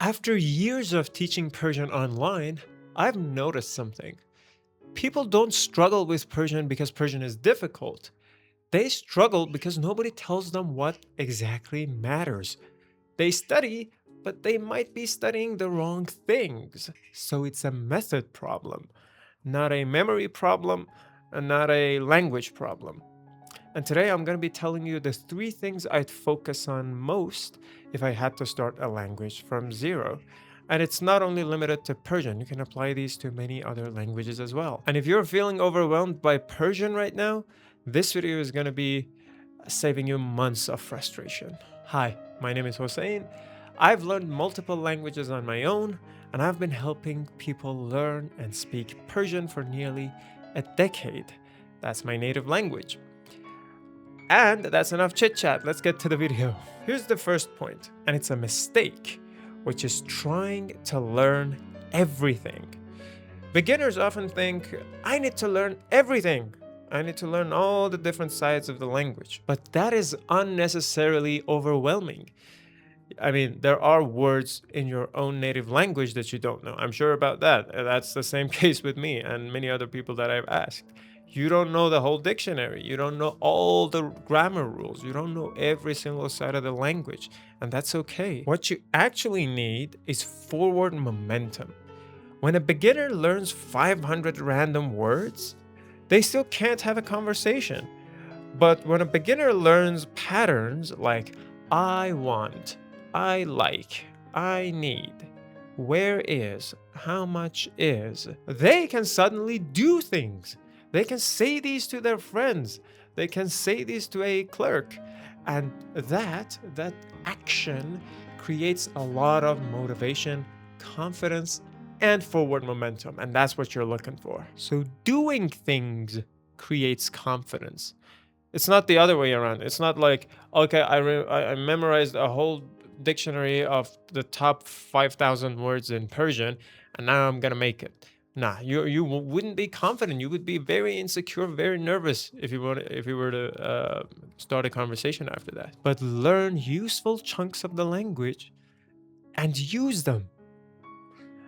After years of teaching Persian online, I've noticed something. People don't struggle with Persian because Persian is difficult. They struggle because nobody tells them what exactly matters. They study, but they might be studying the wrong things. So it's a method problem, not a memory problem, and not a language problem. And today I'm going to be telling you the three things I'd focus on most if I had to start a language from zero. And it's not only limited to Persian, you can apply these to many other languages as well. And if you're feeling overwhelmed by Persian right now, this video is going to be saving you months of frustration. Hi, my name is Hossein. I've learned multiple languages on my own, and I've been helping people learn and speak Persian for nearly a decade. That's my native language. And that's enough chit chat. Let's get to the video. Here's the first point, and it's a mistake, which is trying to learn everything. Beginners often think, I need to learn everything. I need to learn all the different sides of the language. But that is unnecessarily overwhelming. I mean, there are words in your own native language that you don't know. I'm sure about that. That's the same case with me and many other people that I've asked. You don't know the whole dictionary. You don't know all the grammar rules. You don't know every single side of the language. And that's okay. What you actually need is forward momentum. When a beginner learns 500 random words, they still can't have a conversation. But when a beginner learns patterns like I want, I like, I need, where is, how much is, they can suddenly do things. They can say these to their friends. They can say these to a clerk. And that action creates a lot of motivation, confidence, and forward momentum. And that's what you're looking for. So doing things creates confidence. It's not the other way around. It's not like, okay, I memorized a whole dictionary of the top 5,000 words in Persian, and now I'm going to make it. Nah, you wouldn't be confident. You would be very insecure, very nervous if you were to start a conversation after that. But learn useful chunks of the language and use them.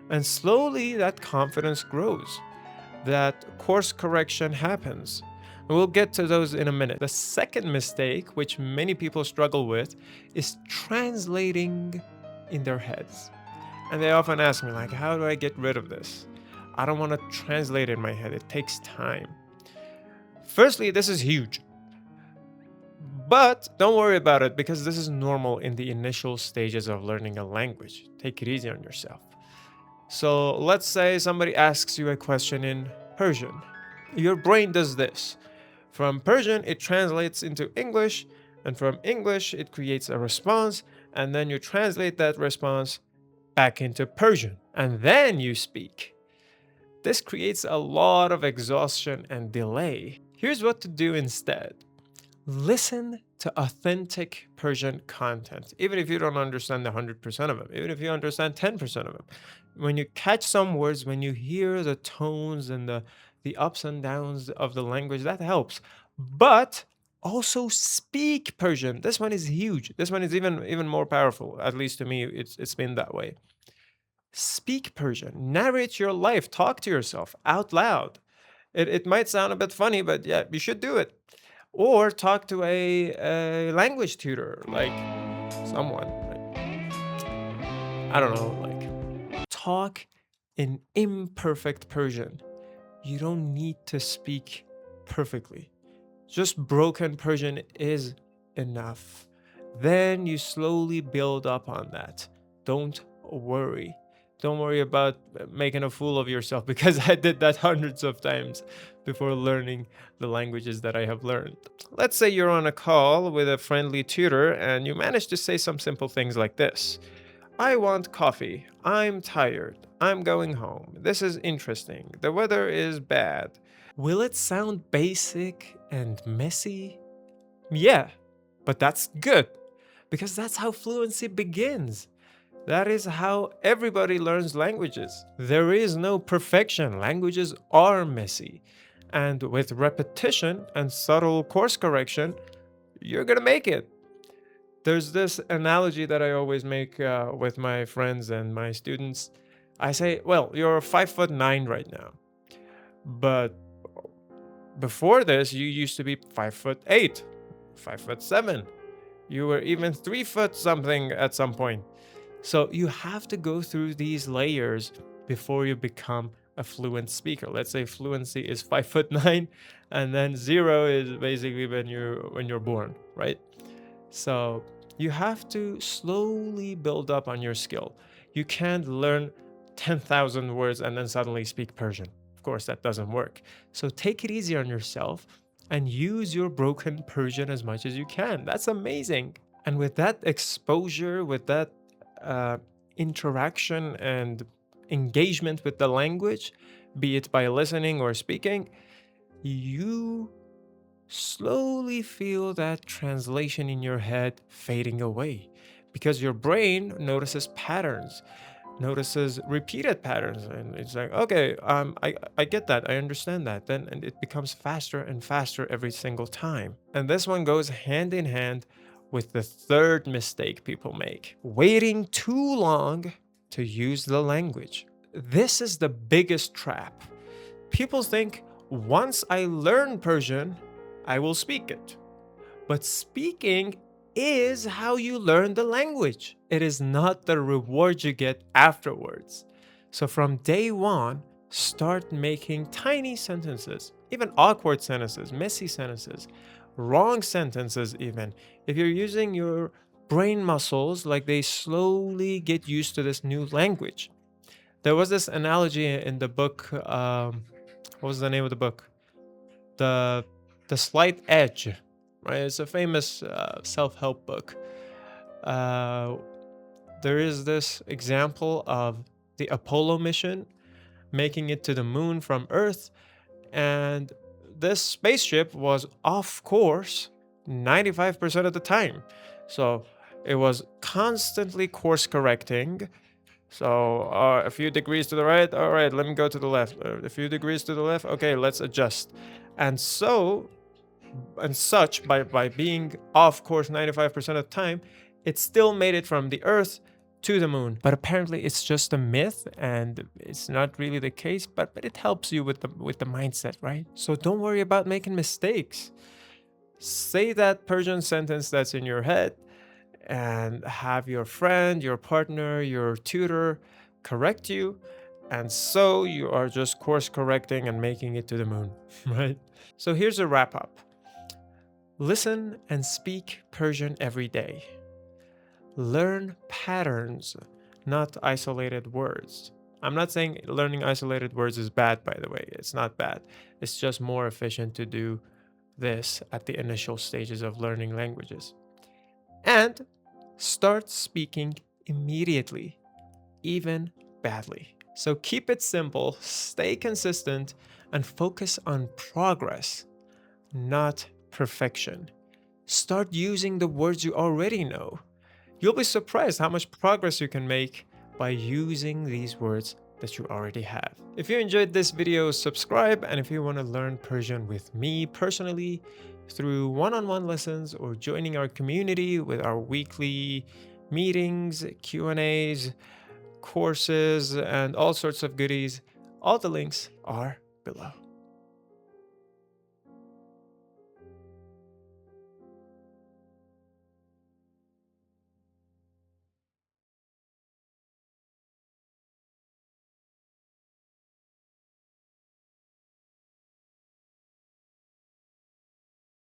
And slowly that confidence grows. That course correction happens. We'll get to those in a minute. The second mistake, which many people struggle with, is translating in their heads. And they often ask me, like, how do I get rid of this? I don't want to translate in my head. It takes time. Firstly, this is huge. But don't worry about it because this is normal in the initial stages of learning a language. Take it easy on yourself. So let's say somebody asks you a question in Persian. Your brain does this. From Persian, it translates into English, and from English, it creates a response, and then you translate that response back into Persian, and then you speak. This creates a lot of exhaustion and delay. Here's what to do instead. Listen to authentic Persian content, even if you don't understand 100% of them, even if you understand 10% of them. When you catch some words, when you hear the tones and the ups and downs of the language, that helps. But also speak Persian. This one is huge. This one is even more powerful. At least to me, it's been that way. Speak Persian. Narrate your life. Talk to yourself out loud. It might sound a bit funny, but yeah, you should do it. Or talk to a language tutor, like someone. I don't know, like talk in imperfect Persian. You don't need to speak perfectly. Just broken Persian is enough. Then you slowly build up on that. Don't worry. Don't worry about making a fool of yourself because I did that hundreds of times before learning the languages that I have learned. Let's say you're on a call with a friendly tutor and you manage to say some simple things like this. I want coffee. I'm tired. I'm going home. This is interesting. The weather is bad. Will it sound basic and messy? Yeah, but that's good because that's how fluency begins. That is how everybody learns languages. There is no perfection. Languages are messy. And with repetition and subtle course correction, you're gonna make it. There's this analogy that I always make with my friends and my students. I say, well, you're 5'9" right now, but before this, you used to be 5'8", 5'7". You were even 3 foot something at some point. So you have to go through these layers before you become a fluent speaker. Let's say fluency is 5'9", and then zero is basically when you're born, right? So you have to slowly build up on your skill. You can't learn 10,000 words and then suddenly speak Persian. Of course, that doesn't work. So take it easy on yourself and use your broken Persian as much as you can. That's amazing. And with that exposure, with that uh, interaction and engagement with the language, be it by listening or speaking, you slowly feel that translation in your head fading away because your brain notices patterns, notices repeated patterns, and it's like, okay, I get that, I understand that. Then and it becomes faster and faster every single time. And this one goes hand in hand with the third mistake people make: waiting too long to use the language. This is the biggest trap. People think, once I learn Persian, I will speak it. But speaking is how you learn the language. It is not the reward you get afterwards. So from day one, start making tiny sentences, even awkward sentences, messy sentences, wrong sentences, even. If you're using your brain muscles, like, they slowly get used to this new language. There was this analogy in the book. What was the name of the book? The The Slight Edge, right? It's a famous self-help book. Uh, there is this example of the Apollo mission making it to the moon from Earth, and this spaceship was off course 95% of the time. So it was constantly course correcting. So a few degrees to the right, all right, let me go to the left. A few degrees to the left, okay, let's adjust. And so and such, by being off course 95% of the time, it still made it from the Earth to the moon. But apparently it's just a myth and it's not really the case, but it helps you with the mindset, right? So don't worry about making mistakes. Say that Persian sentence that's in your head and have your friend, your partner, your tutor correct you. And so you are just course correcting and making it to the moon, right? So here's a wrap up. Listen and speak Persian every day. Learn patterns, not isolated words. I'm not saying learning isolated words is bad, by the way. It's not bad. It's just more efficient to do this at the initial stages of learning languages. And start speaking immediately, even badly. So keep it simple, stay consistent, and focus on progress, not perfection. Start using the words you already know. You'll be surprised how much progress you can make by using these words that you already have. If you enjoyed this video, subscribe, and if you want to learn Persian with me personally through one-on-one lessons or joining our community with our weekly meetings, Q&As, courses, and all sorts of goodies, all the links are below.